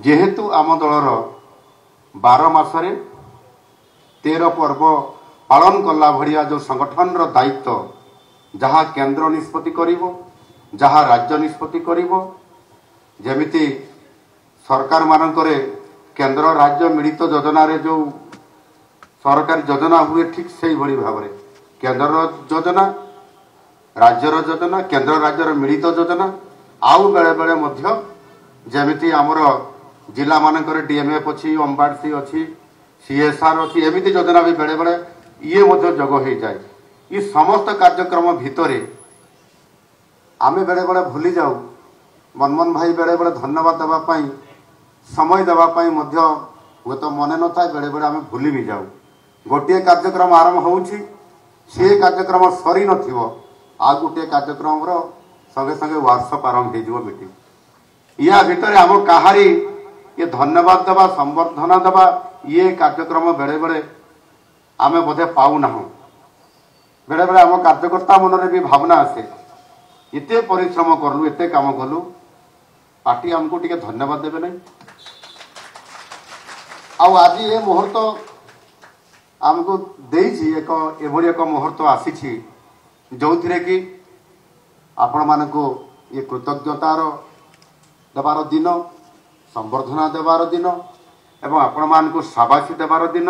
जेहेतु आम दलर 12 मासरे 13 पर्व पालन कला भरिया जो संगठन रो दायित्व जहाँ केंद्र निष्पत्ति करिवो जहाँ राज्य निष्पत्ति करिवो जेमिति सरकार मानकरे केंद्र राज्य मिलित योजना रे जो सरकारी योजना हुए ठीक से भली भाव में केंद्र योजना राज्यर योजना केंद्र राज्यर मिलित योजना आउ बेले बेले मध्य जेमिति आमर जिला मानकर डीएमएफ अच्छी अंबासी अच्छी सीएसआर अच्छी एमती योजना भी बेले बेले ये मध्य जोग हो जाए ये समस्त कार्यक्रम भितरे आमे बेले बेले भूली जाऊ मनमोहन भाई बेले बेले धन्यवाद देवाई समय देवाई मध्य हुए तो मन न था बेले बेले आमे भूली भी जाऊ गोटे कार्यक्रम आरंभ होउछि से कार्यक्रम सरी नथिबो आ गोटे कार्यक्रम रो संगे संगे व्हाट्सएप आरंभ हो मीटिंग या भितर आम कहारी ये धन्यवाद देवा संबर्धना देवा ये कार्यक्रम बेले बेले आमे बोधे पाऊना बेले बेले आम कार्यकर्ता मन भी भावना आसे एते परिश्रम करलु एते काम कलु पार्टी आमको टिके धन्यवाद देबे नहीं आज ये मुहूर्त आमको देइछि एक एभली एक मुहूर्त आसी जो थिरे कि आपण मानको ये कृतज्ञतार देवार दिन संबर्धना देवार दिन एवं आपण मानको शाबाशी देवार दिन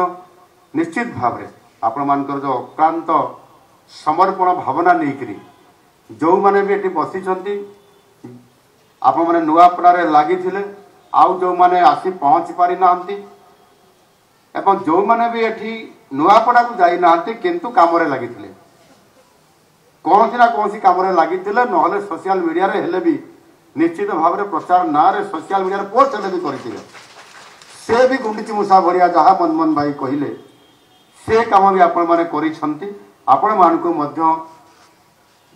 निश्चित भाव में आपण मानकर जो अक्रांत समर्पण भावना नहीं जो माने भी एटी बसी आपण माने नुआपड़ारे लगी आउ जो माने आसी पहुंची पारि नांती एवं जो माने भी एटी नुआपड़ा को जाई नांती किंतु काम रे लगी कौन सी ना कौन सी काम रे लगी नहले सोशल मीडिया रे हेले भी निश्चित भाव में प्रचार ना रे सोशल मीडिया रे पोस्ट हेले भी करथिले से भी गुंडीची मूषा भरिया जहाँ मनमोहन भाई कहले से काम भी आपण माने करिसंती आपण मानकु मध्य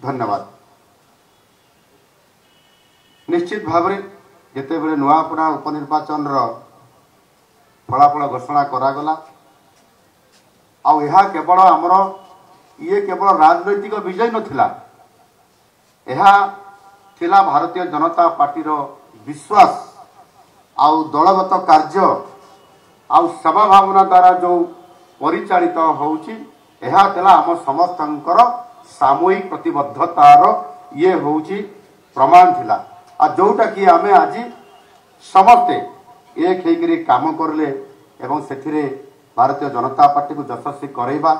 धन्यवाद निश्चित भाव में जिते बेले नुआपड़ा उपनिर्वाचन फलाफल घोषणा करागला आउ यह केवल आमर ये केवल राजनैतिक विजय नथिला यह थिला भारतीय जनता पार्टी रो विश्वास आउ दलगत कार्य आउ सेवा भावना द्वारा जो परिचालित होउची यह थिला आम समस्तंकर सामूहिक प्रतिबद्धतार ये होउची प्रमाण थिला आ जोटा कि आमे आज समस्ते एक होकर काम करले एवं सेथिरे भारतीय जनता पार्टी को यशस्वी करैबा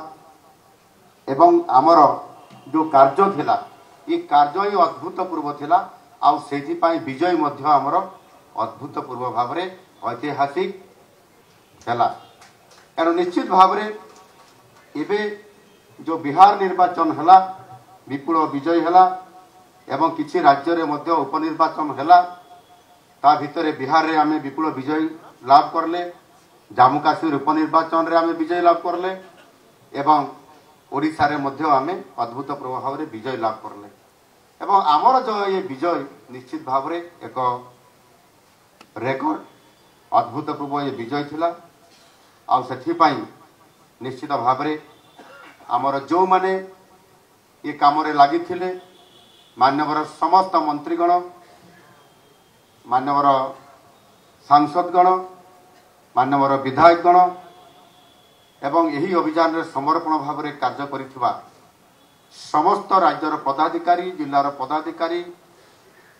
एवं आमर जो कार्य थिला ये कार्य ही अद्भुतपूर्व थिला आउ सेथि पाई विजय मध्य आमर अद्भुतपूर्व भाव में ऐतिहासिक है एणु निश्चित भाव में एबे जो बिहार निर्वाचन है विपुल विजय है एवं किसी राज्य रे मध्य उपनिर्वाचन है ता भितर बिहार रे आमे विपुल विजय लाभ करले जम्मू काश्मीर उपनिर्वाचन रे आमे विजय लाभ करले एवं ओडिशा रे मध्य आमे अद्भुतपूर्व भाव में विजय लाभ करले एवं आमर जो ये विजय निश्चित भाव में एक रेकर्ड अद्भुतपूर्व ये विजय थिला आउ सेथिपाई निश्चित भाव में आमर जो माने ये काम रे लागि थिले मान्यवर समस्त मंत्रीगण मान्यवर सांसदगण मान्यवर विधायकगण एवं यही अभियान रे समर्पण भाव में कार्य करिथिबा समस्त राज्यर पदाधिकारी जिलार पदाधिकारी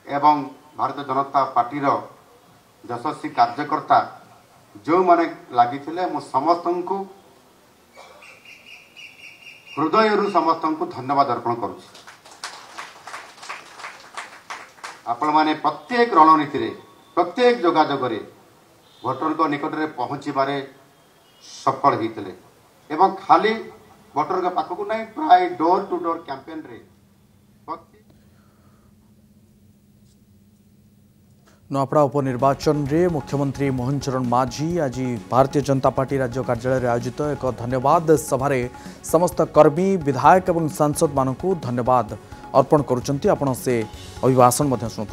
एवं भारतीय जनता पार्टी यशस्वी कार्यकर्ता जो माने लगी समस्त को हृदय समस्त को धन्यवाद अर्पण करुछि आपण माने प्रत्येक रणनीति रे प्रत्येक जोगाजोग रे भोटर को निकट रे पहुँचबारे सफल होते एवं खाली भोटर के पाखक नहीं प्राय डोर टू डोर कैंपेन रे नुआपड़ा उपनिर्वाचन रे मुख्यमंत्री मोहन चरण माझी आज भारतीय जनता पार्टी राज्य कार्यालय आयोजित एक धन्यवाद सभार समस्त कर्मी विधायक और सांसद मानक धन्यवाद अर्पण करुँच। आपण से अभिभाषण शुणुते।